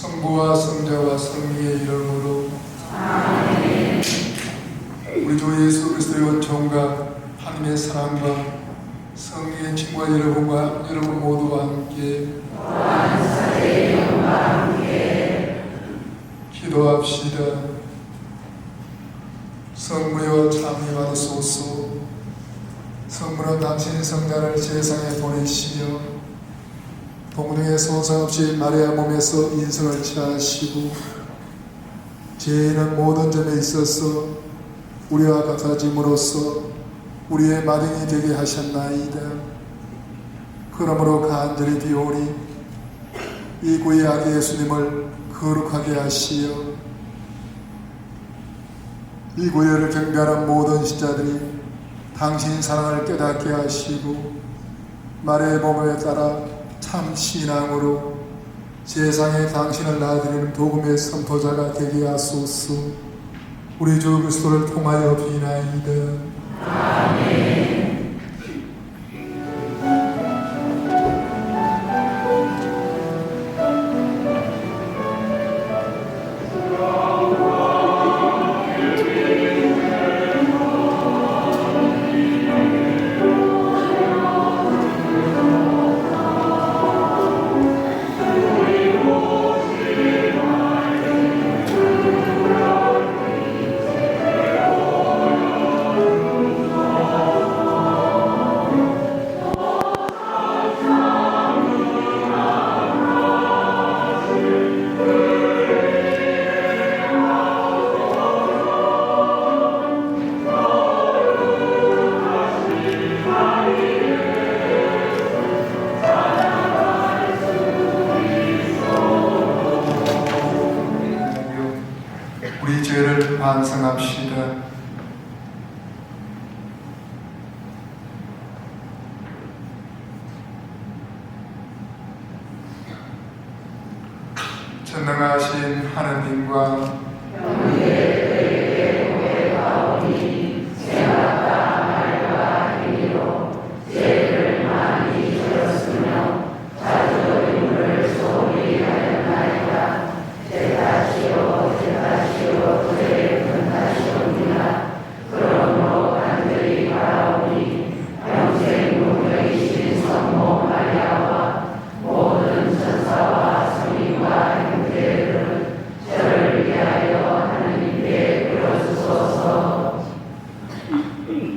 성부와 성자와 성령의 이름으로 아멘. 우리 주 예수 그리스도의 은총과 하나님의 사랑과 성령의 친구와 여러분 모두와 함께 기도합시다. 성부여 참여 받으소서. 성부는 당신의 성자를 세상에 보내시며 동등의 소상 없이 마리아 몸에서 인성을 취하시고 죄인은 모든 점에 있어서 우리와 같아짐으로써 우리의 마등이 되게 하셨나이다. 그러므로 간절히 비오니 이 구의 아기 예수님을 거룩하게 하시어 이 구애를 경배하는 모든 신자들이 당신 사랑을 깨닫게 하시고 마리아의 몸에 따라 참 신앙으로 세상에 당신을 낳아드리는 복음의 선포자가 되게 하소서. 우리 주 그리스도를 통하여 비나이다. 아멘. 우리 죄를 반성합시다. 전능하신 하느님과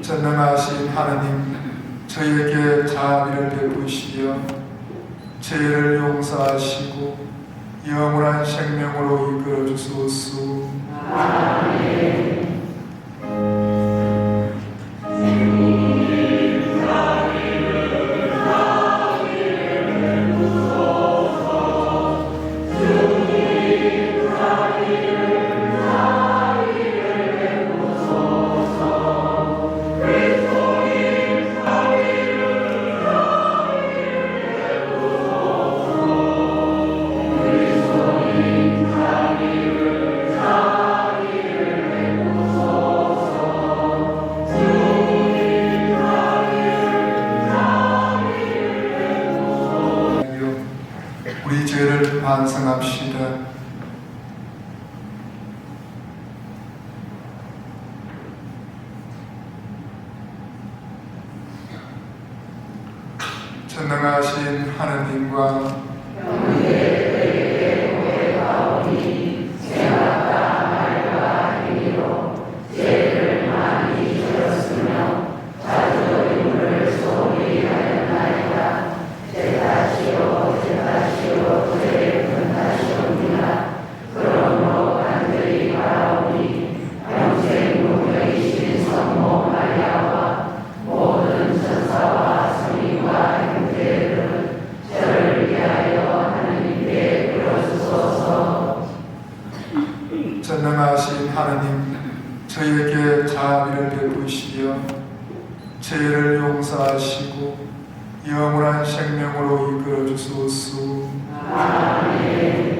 전능하신 하느님, 저희에게 자비를 베푸시어 죄를 용서하시고 영원한 생명으로 이끌어 주소서. 아멘. 우리 죄를 반성합시다. 전능하신 하느님과 전능하신 하느님, 저희에게 자비를 베푸시어 죄를 용서하시고 영원한 생명으로 이끌어 주소서. 아멘.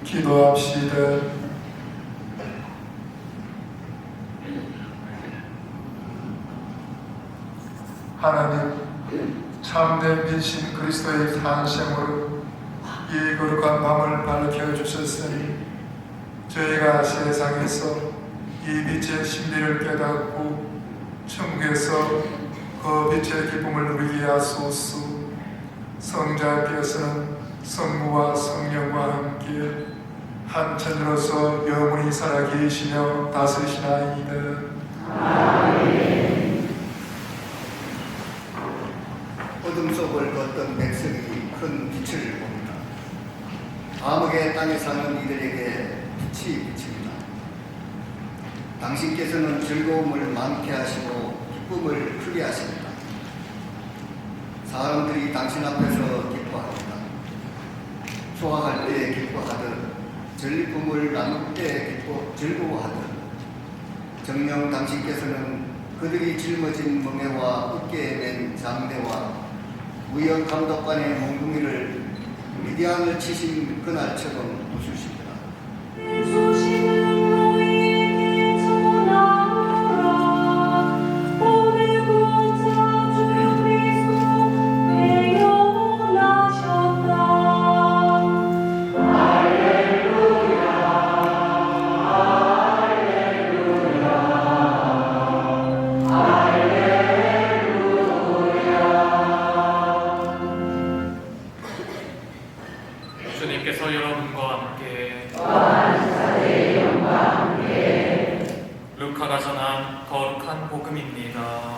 기도합시다. 하나님, 참된 빛인 그리스도의 탄생으로 이 거룩한 밤을 밝혀 주셨으니 저희가 세상에서 이 빛의 신비를 깨닫고 천국에서 그 빛의 기쁨을 누리게 하소서. 성자께서는 성부와 성령과 함께 한 천으로서 영원히 살아계시며 다스리시나이다. 아멘. 어둠 속을 걷던 백성이 큰 빛을 봅니다. 암흑의 땅에 사는 이들에게 빛이 비칩니다. 당신께서는 즐거움을 많게 하시고 기쁨을 크게 하십니다. 사람들이 당신 앞에서 기뻐합니다. 소화할 때 기뻐하듯 전리품을 나눌 때 즐거워하듯 정녕 당신께서는 그들이 짊어진 멍에와 어깨에 맨 장대와 무역 감독관의 몽둥이를 미디안을 치신 그날처럼 웃으십니다. 주님께서 여러분과 함께 루카가 전한 거룩한 복음입니다.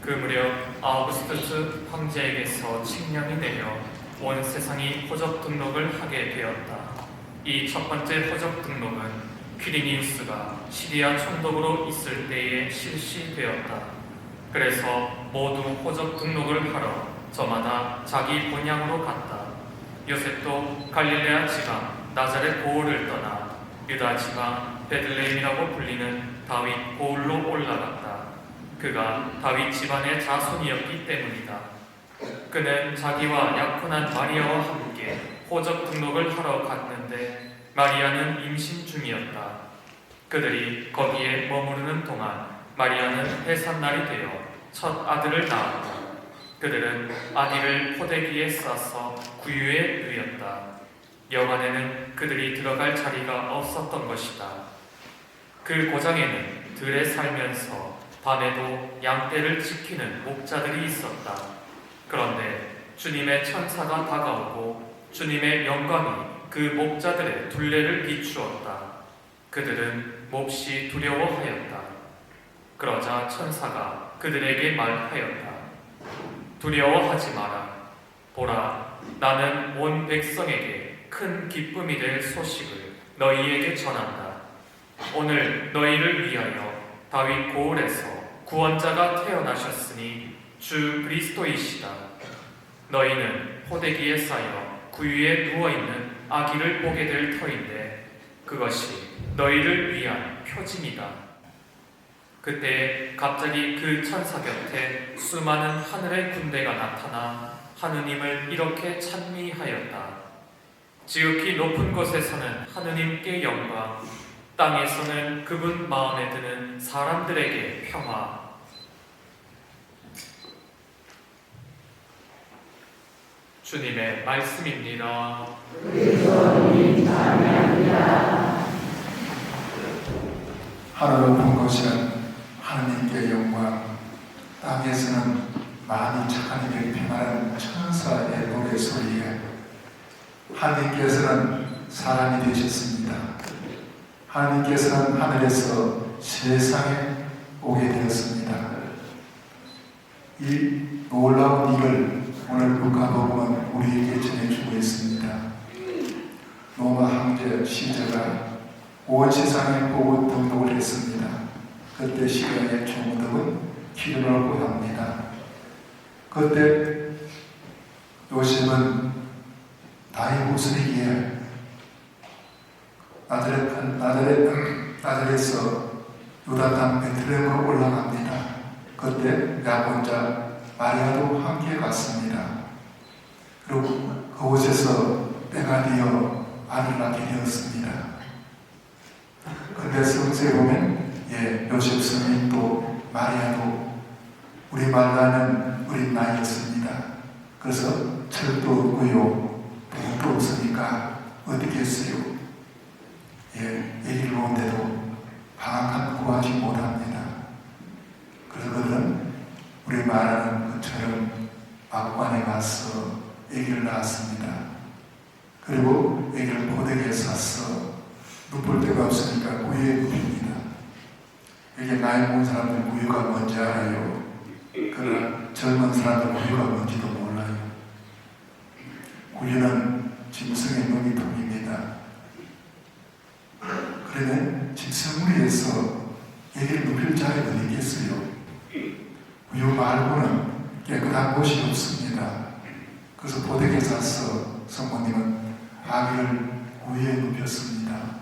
그 무렵 아우구스투스 황제에게서 칙령이 내려 온 세상이 호적 등록을 하게 되었다. 이 첫 번째 호적 등록은 퀴리니우스가 시리아 총독으로 있을 때에 실시되었다. 그래서 모두 호적 등록을 하러 저마다 자기 본향으로 갔다. 요셉도 갈릴레아 지방 나자렛 고을을 떠나 유다 지방 베들레헴이라고 불리는 다윗 고을로 올라갔다. 그가 다윗 집안의 자손이었기 때문이다. 그는 자기와 약혼한 마리아와 함께 호적 등록을 하러 갔는데 마리아는 임신 중이었다. 그들이 거기에 머무르는 동안 마리아는 해산날이 되어 첫 아들을 낳았다. 그들은 아기를 포대기에 싸서 구유에 누였다. 여관에는 그들이 들어갈 자리가 없었던 것이다. 그 고장에는 들에 살면서 밤에도 양떼를 지키는 목자들이 있었다. 그런데 주님의 천사가 다가오고 주님의 영광이 그 목자들의 둘레를 비추었다. 그들은 몹시 두려워하였다. 그러자 천사가 그들에게 말하였다. 두려워하지 마라. 보라, 나는 온 백성에게 큰 기쁨이 될 소식을 너희에게 전한다. 오늘 너희를 위하여 다윗 고을에서 구원자가 태어나셨으니 주 그리스도이시다. 너희는 포대기에 쌓여 구유에 누워있는 아기를 보게 될 터인데 그것이 너희를 위한 표징이다. 그때 갑자기 그 천사 곁에 수많은 하늘의 군대가 나타나 하느님을 이렇게 찬미하였다. 지극히 높은 곳에서는 하느님께 영광, 땅에서는 그분 마음에 드는 사람들에게 평화. 주님의 말씀입니다. 하늘 높은 곳은 하느님께 영광, 땅에서는 마음이 착하게 변하는 천사의 노래소리에 하나님께서는 사람이 되셨습니다. 하나님께서는 하늘에서 세상에 오게 되었습니다. 이 놀라운 일을 오늘 루카복음은 우리에게 전해주고 있습니다. 로마 황제 시저가 온 세상에 복음 등록을 했습니다. 그때 시간의 총독은 기름을 구합니다. 그때 요셉은 다윗 후손이기에 나자렛에서 유다 땅 베들레헴으로 올라갑니다. 그때 약혼자 마리아도 함께 갔습니다. 그리고 그곳에서 때가 되어 아들 낳게 되었습니다. 근데 성서에 보면 요셉 스님도 마리아도 우리 말라는 어린 나이였습니다. 그래서 철도 없고요, 돈도 없으니까 어떻게 했어요? 얘기를 오는데도 방학한 구하지 못합니다. 그래서 그들은 우리 말하는 것처럼 막관에 가서 애기를 낳았습니다. 그리고 애기를 포대기에 쌌어. 눕을 데가 없으니까 구유에 눕힙니다. 이게 나이 먹은 사람들 구유가 뭔지 알아요. 그러나 젊은 사람들 구유가 뭔지도 몰라요. 구유는 짐승의 먹이통입니다. 그러면 짐승을 위해서 애기를 눕힐 자리가 어디 있겠어요? 구유 말고는 깨끗한 곳이 없습니다. 그래서 포대기에 쌌어. 성모님은 아기를 구유에 눕혔습니다.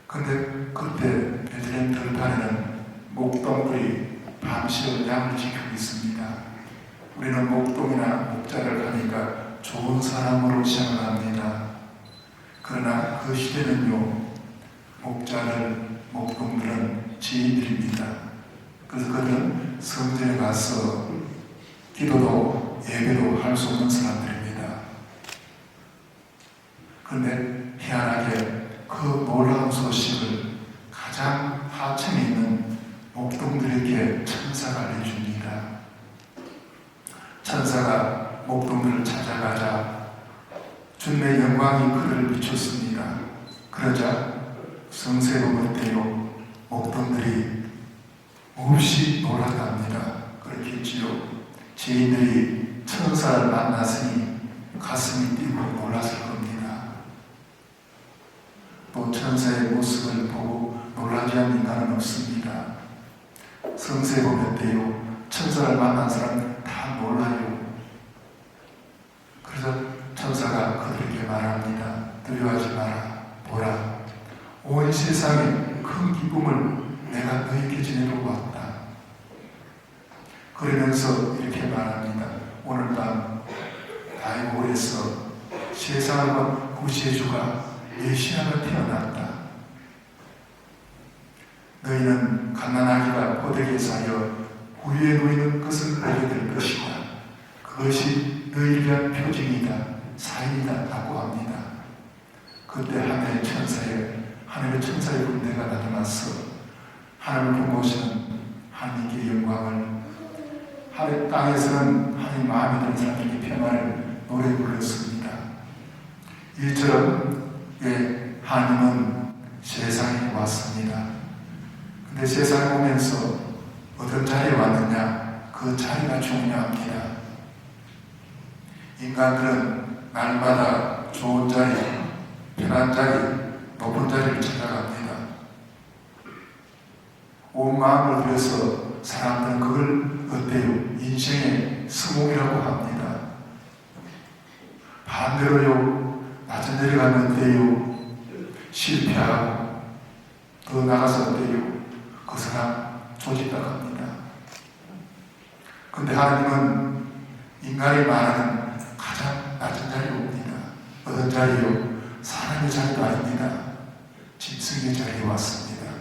근데 그때 베들레헴 들판에는 목동들이 밤새 양을 지키고 있습니다. 우리는 목동이나 목자를 하니까 좋은 사람으로 생각합니다. 그러나 그 시대는요, 목동들은 지인들입니다. 그래서 그들은 성전에 가서 기도도 예배도 할 수 없는 사람들입니다. 그런데 희한하게 그 놀라운 소식을 가장 하층에 있는 목동들에게 천사가 알려줍니다. 천사가 목동들을 찾아가자 주님의 영광이 그를 비췄습니다. 그러자 성세로 볼 때요, 목동들이 몹시 놀라답니다. 그렇게 했지요. 죄인들이 천사를 만났으니 가슴이 뛰고 놀랐을 겁니다. 또 천사의 모습을 보고 놀라지 않는 인간은 없습니다. 성서에 보면 때요, 천사를 만난 사람 다 놀라요. 그래서 천사가 그들에게 말합니다. 두려워하지 마라. 보라, 온 세상에 큰 기쁨을 내가 너희에게 지내러 왔다. 그러면서 이렇게 말합니다. 오늘 밤 다이볼에서 세상을 구세주가 메시아가 태어났다. 너희는 가난하기가 포대기에 쌓여 구유에 놓이는 것을 알게 될 것이다. 그것이 너희를 위한 표징이다, 사인이다 라고 합니다. 그때 하늘의 천사의 군대가 나타나서 하늘을 보시는 하나님께 영광을, 하늘 땅에서는 하나님 마음에 드는 사람에게 평안을 노래 불렀습니다. 이처럼 하나님은 세상에 왔습니다. 근데 세상에 오면서 어떤 자리에 왔느냐? 그 자리가 중요합니다. 인간들은 날마다 좋은 자리, 편한 자리, 높은 자리를 찾아갑니다. 온 마음을 들여서 사람들은 그걸 어때요? 인생의 수목이라고 합니다. 반대로요, 낮은 자리 가면 어때요? 실패하고 더 나가서 어때요? 그 사람 조직당합니다. 근데 하나님은 인간이 말하는 가장 낮은 자리에 옵니다. 어떤 자리요? 사람의 자리도 아닙니다. 짐승의 자리에 왔습니다.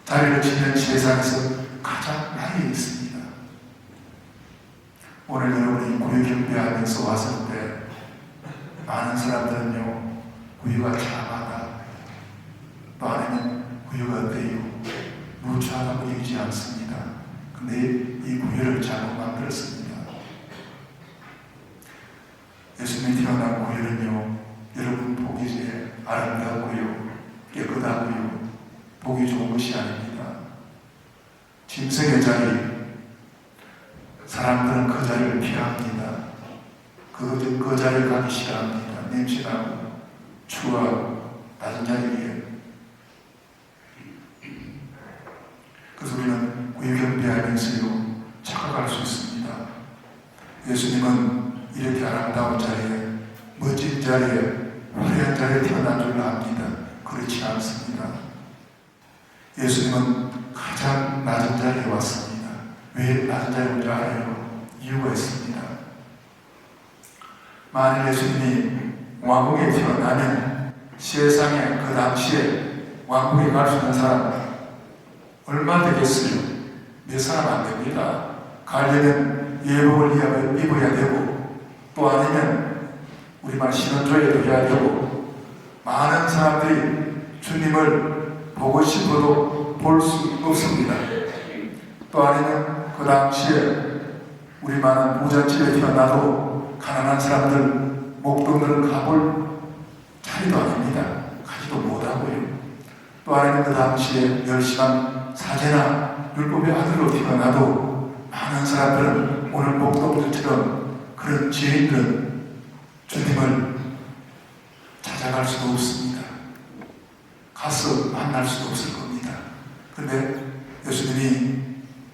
자리를 지는 세상에서 가장 나리에 있습니다. 오늘 여러분이 구유 경배하면서 왔을 때 많은 사람들은요, 구유가 참하다, 또 아니면 구유가 어때요? 무추하다고 얘기지 않습니다. 근데 이 구별을 잘못 만들었습니다. 예수님이 태어난 구별은요, 여러분 보기 아름답고요, 깨끗하고요, 보기 좋은 것이 아닙니다. 짐승의 자리, 사람들은 그 자리를 피합니다. 그 자리를 가기 싫어합니다. 냄새나고 추워하고 낮은 자리에. 그래서 우리는 구경배하면서요 착각할 수 있습니다. 예수님은 이렇게 아름다운 자리에, 멋진 자리에, 화려한 자리에 태어난 줄 압니다. 그렇지 않습니다. 예수님은 가장 낮은 자리에 왔습니다. 왜 낮은 자리에 온 줄 알아요? 이유가 있습니다. 만일 예수님이 왕국에 태어나면 세상에 그 당시에 왕국에 갈 수 있는 사람 얼마 되겠어요? 몇 사람 안 됩니다. 가려면 예복을 입어야 되고, 또 아니면 우리말 신원조회도 해야 되고, 많은 사람들이 주님을 보고 싶어도 볼 수 없습니다. 또 아니면 그 당시에 우리 많은 부잣집에 태어나도 가난한 사람들 목동을 가볼 자리도 아닙니다. 가지도 못하고요. 또 아니면 그 당시에 열심한 사제나 율법의 아들로 태어나도 많은 사람들은 오늘 목동들처럼 그런 지혜인들은 주님을 찾아갈 수도 없습니다. 가서 만날 수도 없을 겁니다. 그런데 예수님이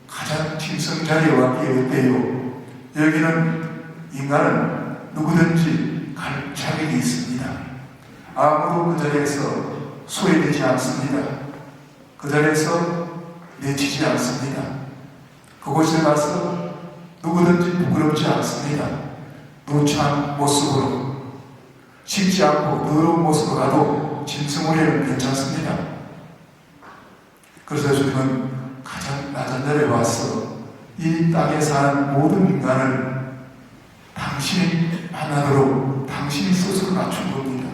가장 짐승 자리에 왔기에 어때요? 여기는 인간은 누구든지 갈 자격이 있습니다. 아무도 그 자리에서 소외되지 않습니다. 그 자리에서 내치지 않습니다. 그곳에 가서 누구든지 부끄럽지 않습니다. 누추한 모습으로, 쉽지 않고 더러운 모습으로 가도 짐승우리는 괜찮습니다. 그래서 주님은 가장 낮은 자리에 와서 이 땅에 사는 모든 인간을 당신이 만나도록 당신이 스스로 낮춘 겁니다.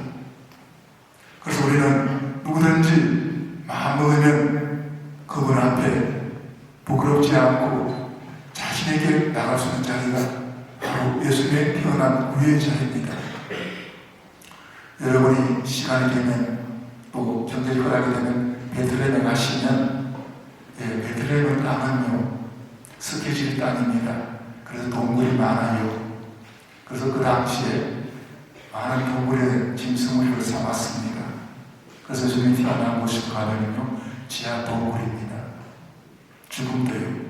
그래서 우리는 누구든지 마음 먹으면 그분 앞에 부끄럽지 않고 자신에게 나갈 수 있는 자리가 바로 예수님의 태어난 구의 자리입니다. 여러분이 시간이 되면 또 경제를 허락이 되면 베들레헴에 가시면, 베들레헴 땅은요 스케줄 땅입니다. 그래서 동물이 많아요. 그래서 그 당시에 많은 동물의 짐승을 삼았습니다. 그래서 주님이 태어난 곳에 가면요 지하 동굴입니다. 죽음도요.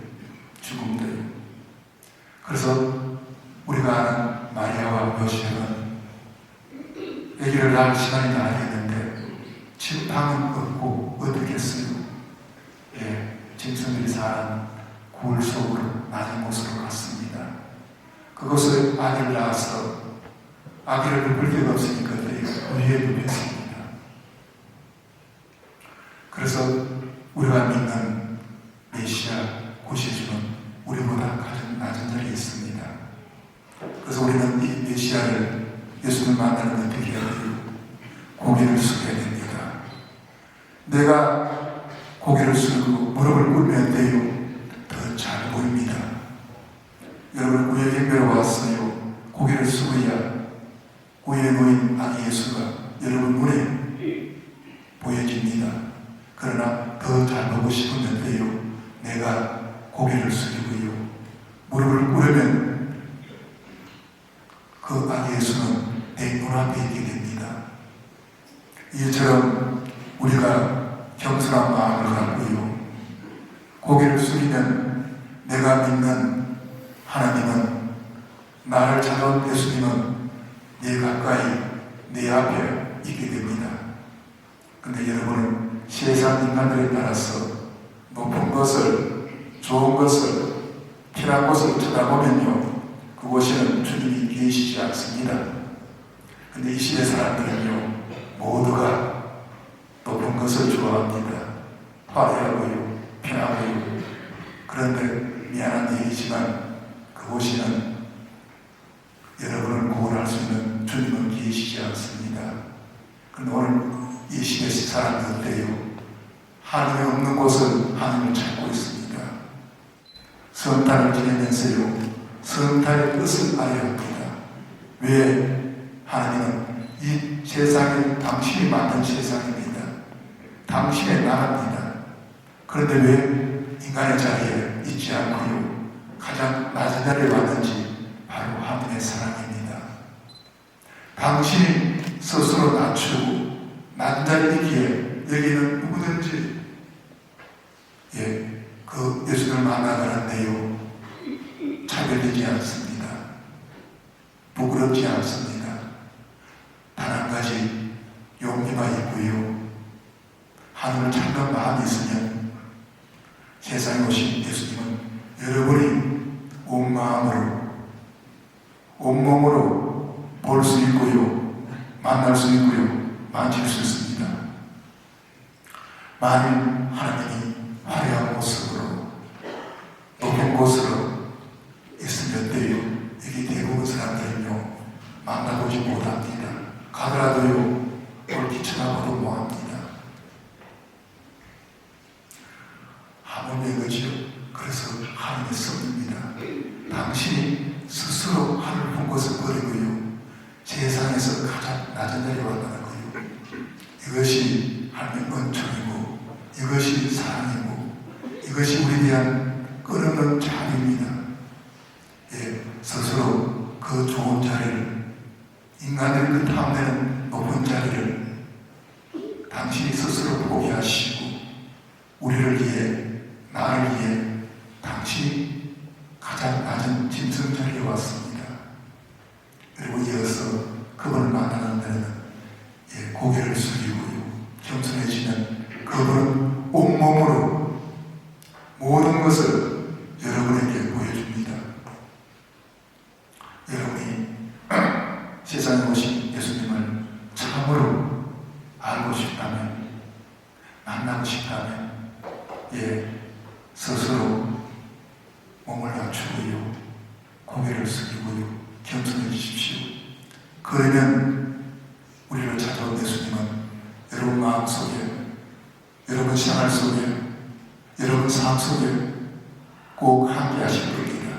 그래서 우리가 아는 마리아와 요셉은 아기를 낳을 시간이 다 됐는데 방은 없고 어떻겠어요? 짐승들이 사는 굴 속으로 낮은 곳으로 갔습니다. 그곳에 아기를 낳아서 아기를 눕을 데가 없으니까 위에 눕혔습니다. 그래서 우리가 믿는 메시아 구세주는 우리보다 가장 낮은 자리에 있습니다. 그래서 우리는 이 메시아를 예수를 만나는 어떻게 해야 돼요? 고개를 숙여야 됩니다. 내가 고개를 숙이고 무릎을 꿇으면 돼요. 더 잘 보입니다. 여러분 구의 경배로 왔어요. 고개를 숙여야 구에 놓인 아기 예수가 여러분 눈에 보여집니다. 그러나 더 잘 보고 싶으면 돼요. 내가 고개를 숙이고요. 무릎을 꿇으면 그 아기 예수는 내 눈앞에 있게 됩니다. 이처럼 우리가 겸손한 마음을 갖고요. 고개를 숙이면 내가 믿는 하나님은, 나를 찾아온 예수님은 내 가까이 내 앞에 있게 됩니다. 근데 여러분은 세상 인간들에 따라서 높은 것을, 좋은 것을, 필요한 것을 쳐다보면요 그곳에는 주님이 계시지 않습니다. 근데 이 시대 사람들은요 모두가 높은 것을 좋아합니다. 화려하고요, 편하고요. 그런데 미안한 얘기지만 그곳에는 여러분을 구원할 수 있는 주님은 계시지 않습니다. 그런데 오늘 이 시대 사람들 어때요? 하늘이 없는 곳은 하늘을 찾고 있습니다. 성탄을 지내면서요 성탄의 뜻을 알아야 합니다. 왜? 하나님은 이 세상이 당신이 만든 세상입니다. 당신의 나라입니다. 그런데 왜 인간의 자리에 있지 않고요 가장 낮은 자리에 왔는지 바로 하나님의 사랑입니다. 당신이 스스로 낮추고 낮은 자리에 있기에 여기는 누구든지 그 예수를 만나가는데요 차별되지 않습니다. 부끄럽지 않습니다. 단 한 가지 용기가 있고요 하늘을 찾는 마음이 있으면 세상에 오신 예수님은 여러분이 온 마음으로 온몸으로 볼 수 있고요 만날 수 있고요 만질 수 있습니다. 만일 하나님이 화려한 모습으로 높은 곳으로 있으면 돼요 여기 대부분 사람들은요 만나보지 못합니다. 가더라도요 얼핏 쳐다보도 못합니다. 하물며 그지요. 그래서 하나님의 섭입니다. 당신이 스스로 하늘 본 것을 버리고요 세상에서 가장 낮은 자리에 왔다는 거예요. 이것이 하나님의 은총이고 이것이 사랑이고 이것이 우리에 대한 끊임없는 자비입니다. 스스로 그 좋은 자리를 인간들이 그 탐내는 높은 자리를 당신이 스스로 포기하시고 우리를 위해 나를 위해 당신이 가장 낮은 짐승 자리에 왔습니다. 그리고 이어서 그분을 만나는 데는 고개를 숙이고요 겸손해지면 그분은 온몸으로 모든 것을 여러분에게 보여줍니다. 여러분이 세상에 오신 예수님을 참으로 알고 싶다면 만나고 싶다면 스스로 몸을 낮추고요 고개를 숙이고요 겸손해지십시오. 그러면 우리를 찾아온 예수님은 여러분 마음속에 여러분 생활 속에 여러분 삶 속에 꼭 함께 하실 겁니다.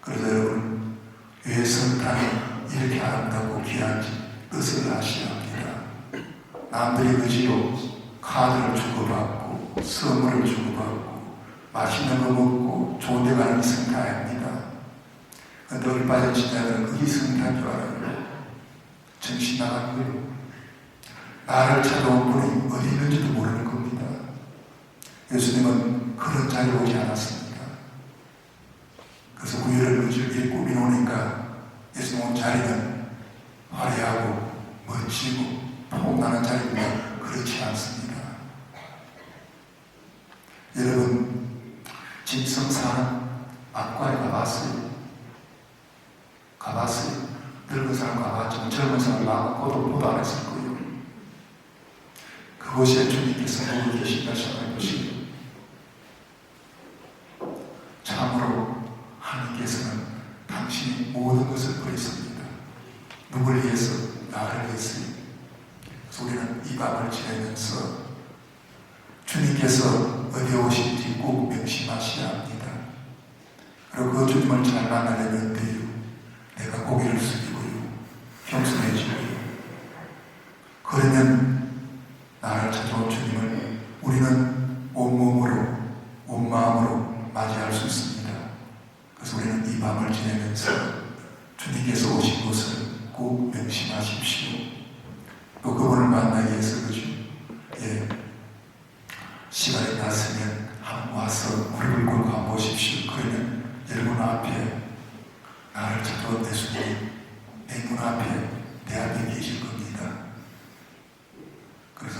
그래서 여러분 왜 성탄이 이렇게 아름답고 귀한지 뜻을 아셔야 합니다. 남들이 그지요 카드를 주고받고 선물을 주고받고 맛있는 거 먹고 좋은 데 가는 게 성탄입니다. 근데 얼 빠진 신자들은 그게 성탄인 줄 알아요. 정신 나간 거예요. 나를 찾아온 분이 어디 있는지도 모르는 겁니다. 예수님은 그런 자리에 오지 않았습니다. 그래서 구유를 그저께 꾸미놓으니까 예수님 온 자리는 화려하고 멋지고 폼나는 자리입니다. 그렇지 않습니다. 여러분 짐승사는 악과에 가봤어요? 가봤어요? 늙은 사람 가봤지만 젊은 사람 나가고도 보도 안 했을 거예요. 그곳에 주님께서 누구 계신가 생각해 보시오. 참으로 하나님께서는 당신이 모든 것을 버리십니다. 누구를 위해서? 나를 위해서요. 그래서 우리는 이 밤을 지내면서 주님께서 어디 오신지 꼭 명심하셔야 합니다. 그리고 그 주님을 잘 만나려면 돼요. 내가 고개를 숙이고요 겸손해지고요 그러면 나를 찾아온 주님을 우리는 온몸으로 온 마음으로 맞이할 수 있습니다. 그래서 우리는 이 밤을 지내면서 주님께서 오신 것을 꼭 명심하십시오. 또 그분을 만나기 위해서 그죠? 시간이 났으면 한번 와서 무릎을 꿇고 가보십시오. 그러면 여러분 앞에 나를 찾아온 예수님이 내 눈앞에 내 앞에 계실 겁니다. 그래서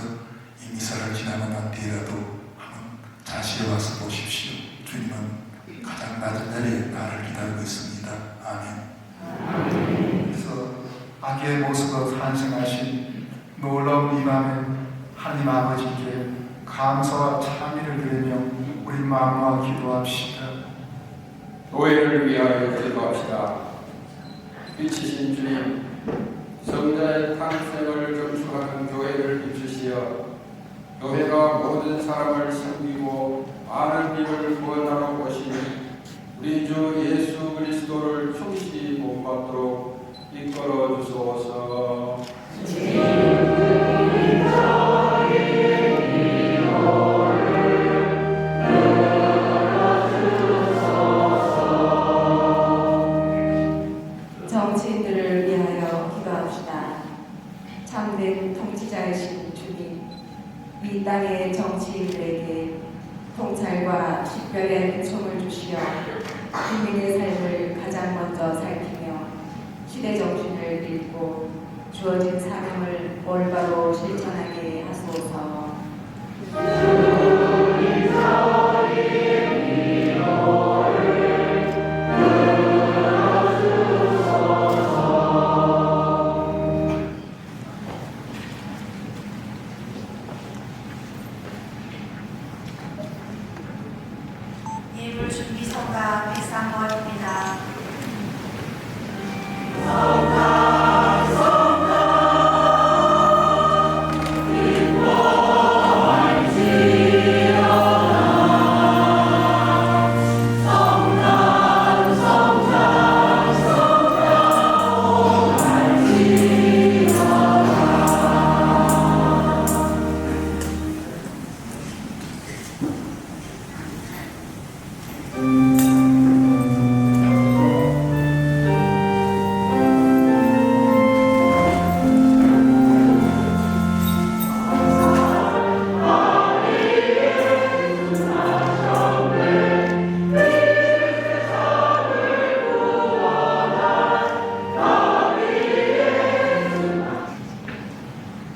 이 미사를 지나고 난 뒤라도 한번 자시에 와서 보십시오. 주님은 가장 낮은 자리에 나를 기다리고 있습니다. 아멘. 그래서 아기의 모습으로 탄생하신 놀라운 이 밤에 하나님 아버지께 감사와 찬미를 드리며 우리 마음과 기도합시다. 교회를 위하여 기도합시다. 빛이신 주님, 성자의 탄생을 경축하는 교회를 비추시어 교회가 모든 사람을 섬기고 많은 일을 구원하러 오신 우리 주 예수 그리스도를 충실히 본받도록 이끌어 주소서. 정치인들을 위하여 기도합시다. 참된 통치자이신 주님, 이 땅의 정치인들에게 통찰과 식별의 은총을 주시어 국민의 삶을 가장 먼저 살피며 시대 정신을 읽고 주어진 사명을 올바로 실천하게 하소서. 예물 준비 성가 백상원입니다.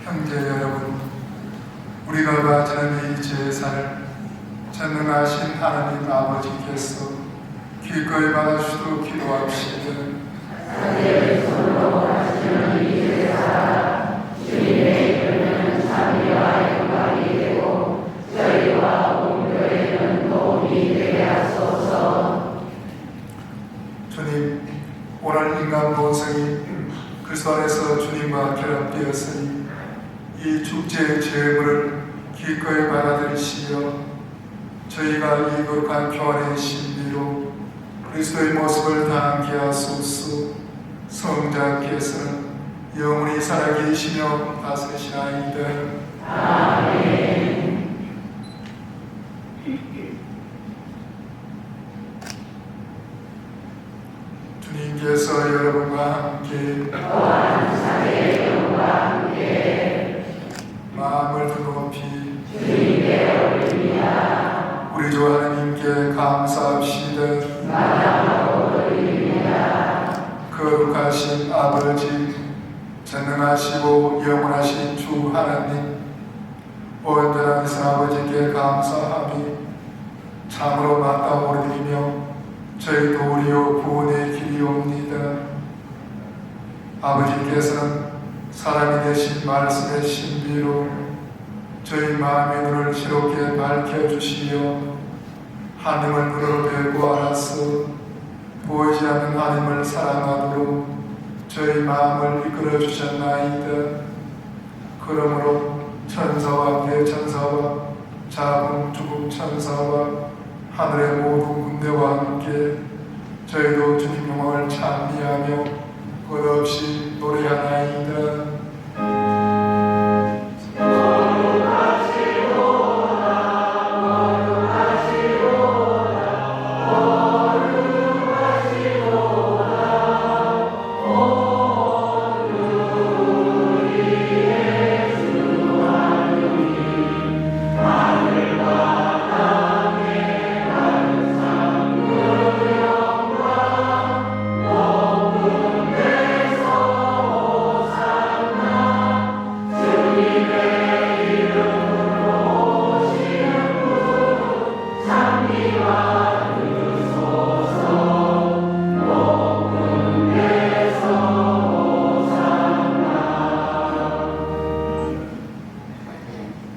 형제 여러분, 우리가 바치는 이 제사를 전능하신 하나님 아버지께서 기꺼이 받아주시도록 기도합시다. 주님, 오늘 인간 본성이 그리스도 안에서 주님과 결합되었으니 이 축제의 제물을 기꺼이 받아들이시며 저희가 이 거룩한 교환의 신비로 그리스도의 모습을 담게 하소서. 성자께서는 영원히 살아계시며 다스리시나이다. 주님께서 여러분과 함께 마음을 높이 우리 주 하나님께 감사합시다. 거룩하신 아버지, 전능하시고 영원하신 주 하나님, 온전하신 아버지께 감사함이 참으로 마땅하게 드리며 저희 도리요 구원의 길이옵니다. 아버지께서는 사람이 되신 말씀의 신비로 저희 마음의 눈을 새롭게 밝혀주시며 하나님을 눈으로 뵙고 알아서 보이지 않는 하나님을 사랑하도록 저희 마음을 이끌어 주셨나이다. 그러므로 천사와 대천사와 자궁 주국 천사와 하늘의 모든 군대와 함께 저희도 주님 영광을 찬미하며 끝없이 노래하나이다.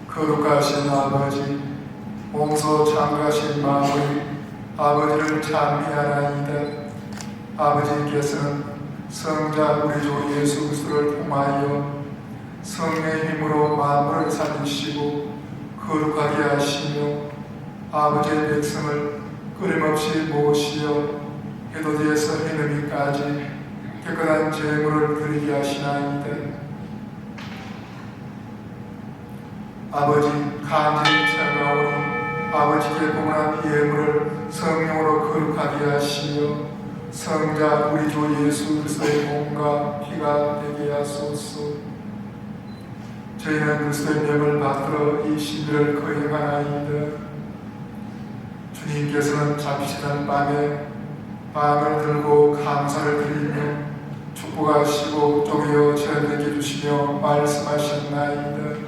거룩하신 아버지, 몸소 창조하신 마음으로 아버지를 찬미하나이다. 아버지께서는 성자 우리 주 예수 그리스도를 통하여 성령의 힘으로 만물을 살리시고 거룩하게 하시며 아버지의 백성을 끊임없이 모시어 해돋이에서 해넘이까지 깨끗한 제물을 드리게 하시나이다. 아버지 간절히 찾아오니 아버지께 봉헌한 예물을 성령으로 거룩하게 하시어 성자 우리 주 예수 그리스도의 몸과 피가 되게 하소서. 저희는 그리스도의 명을 받들어 이 신비를 거행하나이다. 주님께서는 잡히시던 밤에 빵을 들고 감사를 드리며 축복하시고 쪼개어 저희에게 주시며 말씀하셨나이다.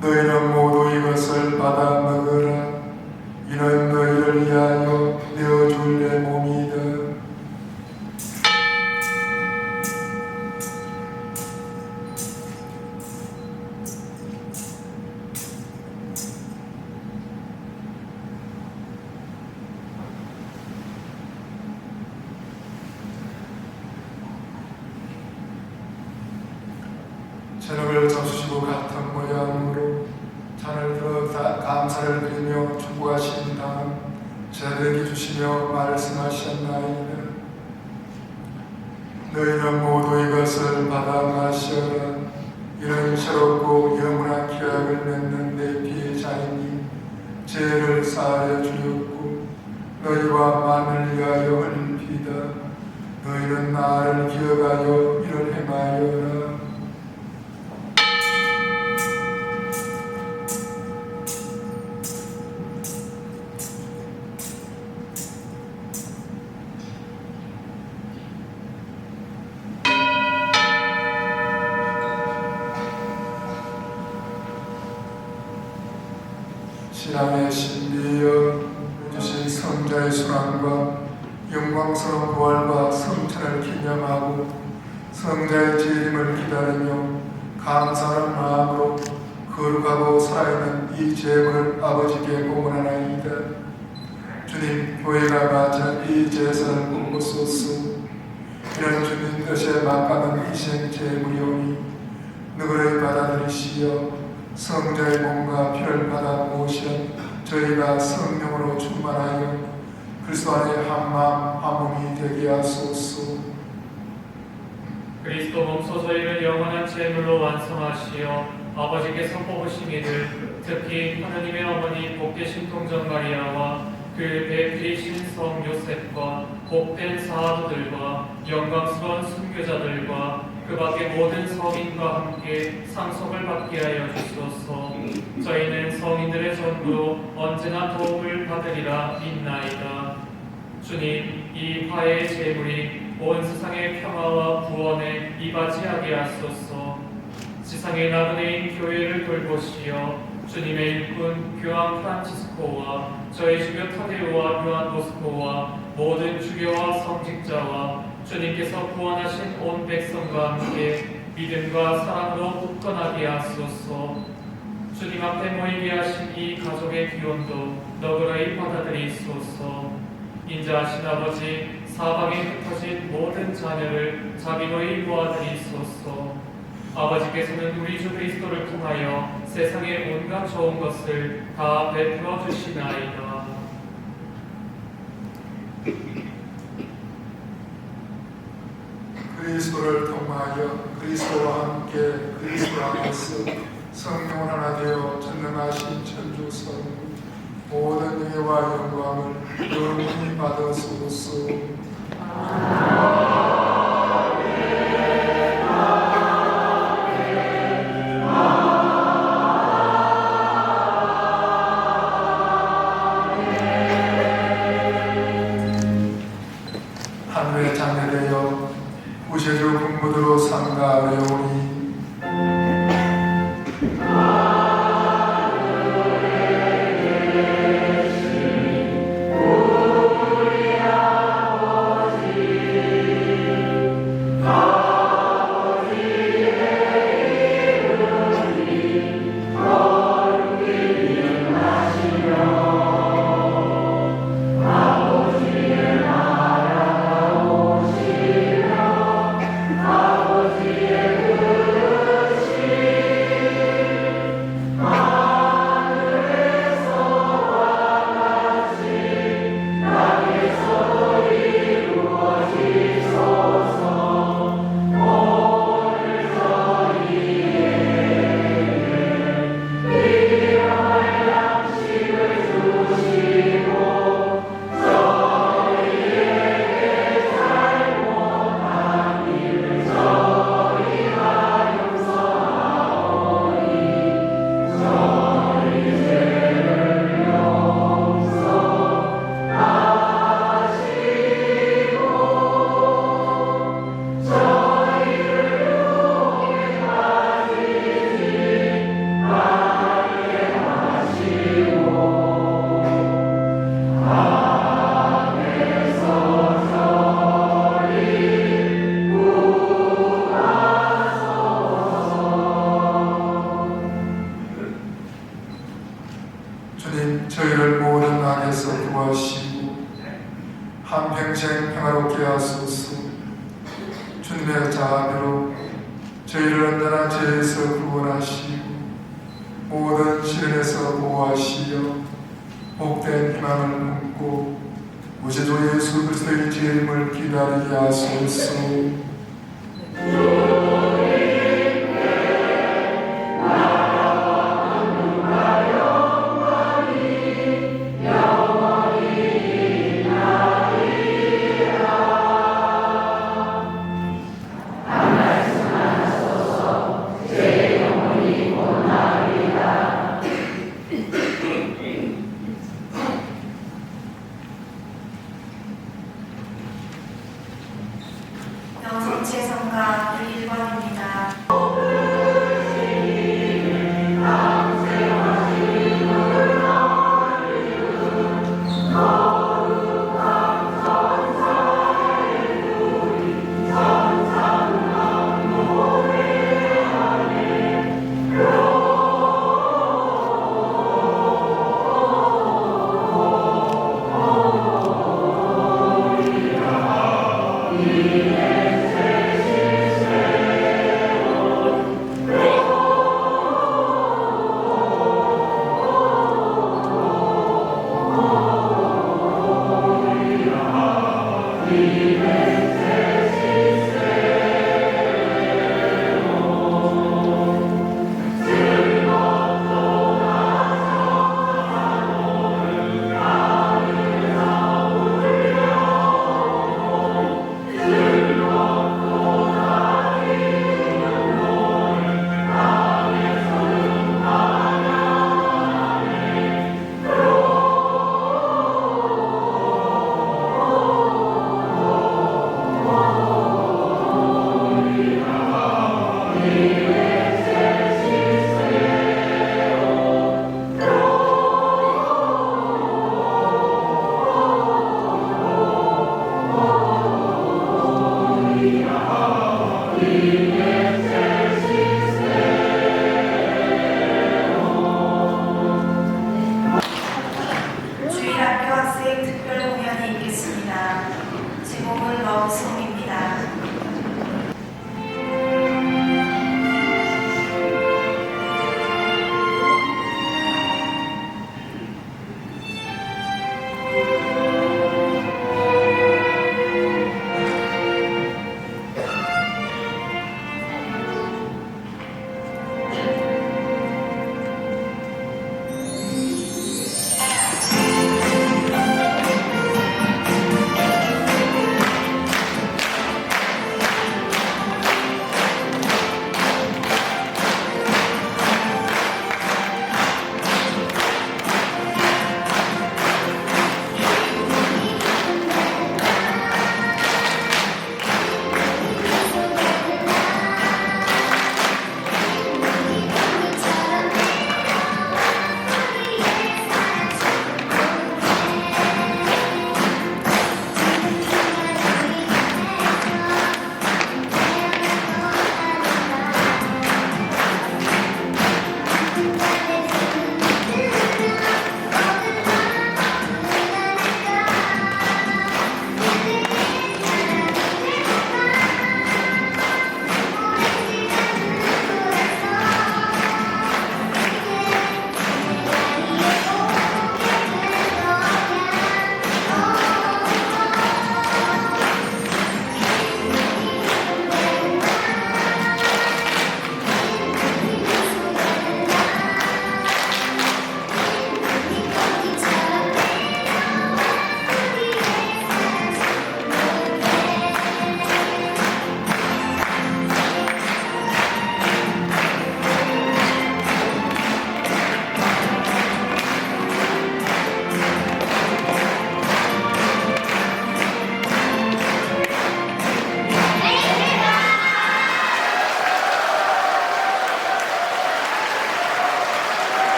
너희는 모두 이것을 받아 먹으라. 이는 너희를 위하여 내어줄 내 몸이다. 저녁을 접수시고 같은 모양으로 잔을 들어 감사를 드리며 축복하신 다음 저들에게 주시며 말씀하셨나이다. 너희는 모두 이것을 받아 마셔라. 이는 새롭고 영원한 계약을 맺는 내 피의 잔이니 죄를 사하여 주었고 너희와 만을 위하여 흘리리이다. 너희는 나를 기억하여 이를 행하여라. 신앙의 신비여 주신 성자의 순환과 영광스러운 부활과 성찬을 기념하고 성자의 재림을 기다리며 감사하는 마음으로 거룩하고 살아있는 이 제물을 아버지께 봉헌하나이다. 주님, 교회가 바치는 이 제사를 공부소서. 이는 주님 뜻에 맞가는 희생 제물이오니 너희를 받아들이시어 성자의 몸과 피를 받아 모신 저희가 성령으로 충만하여 그리스도 안에 한마음 한몸이 되게 하소서. 그리스도 몸소 저희를 영원한 제물로 완성하시어 아버지께서 뽑으신 이들 특히 하느님의 어머니 복되신 동정 마리아와 그 배필이신 성 요셉과 복된 사도들과 영광스러운 순교자들과 그 밖의 모든 성인과 함께 상속을 받게 하여 주소서. 저희는 성인들의 전부로 언제나 도움을 받으리라 믿나이다. 주님, 이 화해의 제물이 온 세상의 평화와 구원에 이바지하게 하소서. 지상의 나그네인 교회를 돌보시어 주님의 일꾼 교황 프란치스코와 저희 주교 타데우와 요한 보스코와 모든 주교와 성직자와 주님께서 구원하신 온 백성과 함께 믿음과 사랑으로 굳건하게 하소서. 주님 앞에 모이게 하신 이 가족의 기원도 너그러이 받아들이소서. 인자하신 아버지, 사방에 흩어진 모든 자녀를 자비로이 모아드리소서. 아버지께서는 우리 주 그리스도를 통하여 세상의 온갖 좋은 것을 다 베풀어 주시나이다. 그리스도를 통하여 그리스도와 함께 그리스도 안에서 성령 하나 되어 전능하신 천주 성부 모든 영예와 영광을 영원히 받으소서. 하늘에 장례되어 구세주 군부들로 상가하려오니 아버지의 평생 평화롭게 하소서. 주님의 자비로 저희를 언제나 죄에서 구원하시고 모든 시련에서 보호하시며 복된 희망을 품고 우리 주 예수 그리스도의 재림을 기다리게 하소서. 영성체성가 1번입니다. 주일학교 학생 특별 공연이 있겠습니다. 제목은 러브송입니다.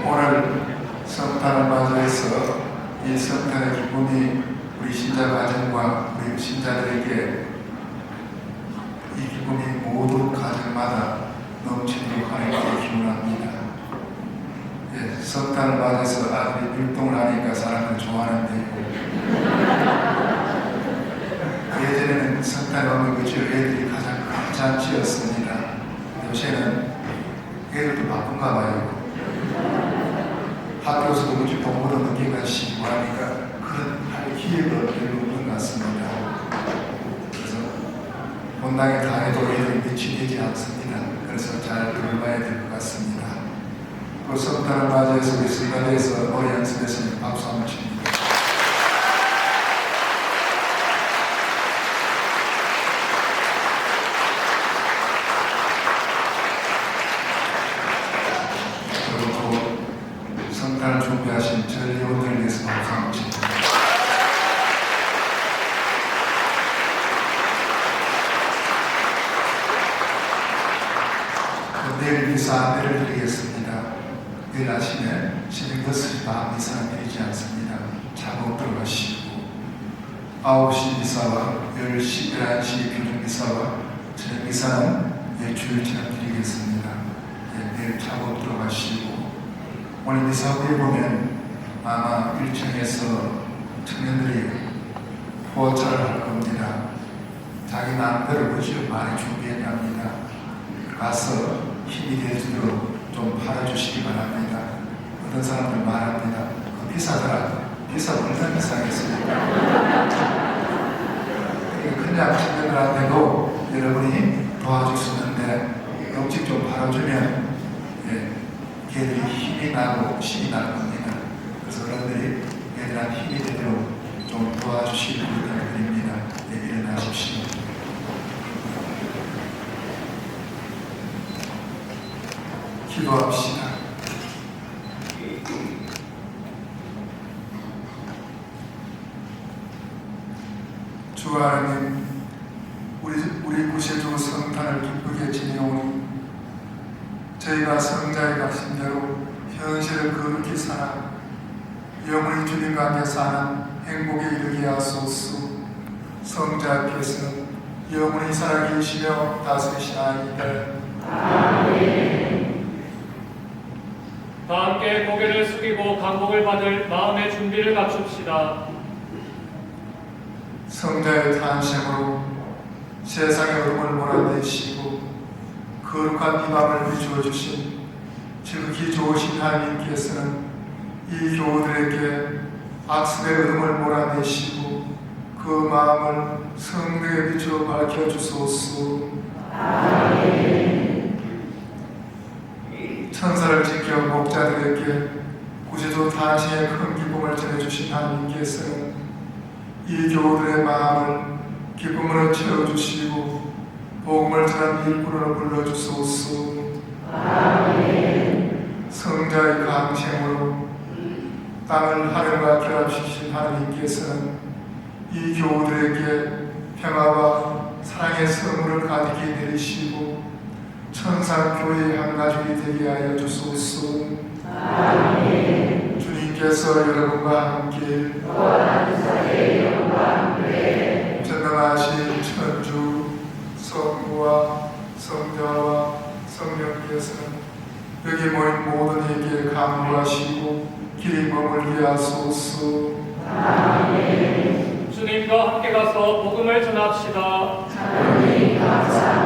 오늘 성탄을 맞이해서 이 성탄의 기쁨이 우리 신자 가정과 우리 신자들에게 이 기쁨이 모든 가정마다 넘치도록 하나님께 기원합니다. 성탄을 맞아서 아들이 율동을 하니까 사람을 좋아하는데 성탄 오는 그 애들이 가장 큰 잔치였습니다. 요새는 애들도 바쁜가 봐요. 학교에서도 우리 동물원 늦게 가시고 하니까 그런 할 기회가 별로 없는 것 같습니다. 그래서 본당에 다 해도 애들이 며칠 되지 않습니다. 그래서 잘 돌봐야 될 것 같습니다. 그 성탄을 맞이해서 우리 성가대에서 노래 연습했으니 박수 한번 칩니다. 성탄을 준비하신 전리원들을 위해서 박수 한번 칩니다. 내일 미사 안내를 드리겠습니다. 내일 아침에 새벽 6시 반 미사는 드리지 않습니다. 작업 들어가시고 9시 미사와 10시, 11시 교정 미사와 저녁 미사는 주일처럼 드리겠습니다. 내일 작업 들어가시고 오늘 미사 후에 보면 아마 1층에서 청년들이 포차를 할 겁니다. 자기 마음대로 그저 많이 준비했답니다. 가서 힘이 되도록 좀 팔아주시기 바랍니다. 어떤 사람들 말합니다. 그 비싸더라. 비싸면 얼마나 비싸겠습니까? 그냥 청년들한테도 여러분이 도와주시는데 음식 좀 팔아주면 걔들이 힘이 나고 신이 날 겁니다. 그래서 여러분들이 얘들한테 힘이 되도록 좀 도와주시길 부탁드립니다. 일어나십시오. 기도합시다. 주 하나님, 우리 구세주 성탄을 기쁘게 지내오니 저희가 성자의 각신대로 현실을 거룩히 살아 영원히 주님과 함께 사는 행복에 이르게 하소서. 성자 앞에서 영원히 살아계시며 다스리시나이다. 아멘. 다 함께 고개를 숙이고 강복을 받을 마음의 준비를 갖춥시다. 성자의 탄생으로 세상의 어둠을 몰아내시고 거룩한 비방을 비추어 주신 지극히 좋으신 하나님께서는 이 교우들에게 악습의 어둠을 몰아내시고 그 마음을 성령에 비추어 밝혀주소서. 아멘. 천사를 지켜 목자들에게 구세주 탄생의 큰 기쁨을 전해주신 하나님께서는 이 교우들의 마음을 기쁨으로 채워주시고 복음을 전한 일꾼으로 불러주소서. 아멘. 성자의 강생으로 땅을 하늘과 결합시킨 하나님께서는 이 교우들에게 평화와 사랑의 선물을 가득히 내리시고 천상교회의 한 가족이 되게 하여 주소서. 아멘. 주님께서 여러분과 함께 전능하신 천주 성부와 성자와 성령께서는 여기 모인 모든 이에게 강구하시고 길이 머물게 하소서. 아멘. 주님과 함께 가서 복음을 전합시다. 하나님 감사합니다.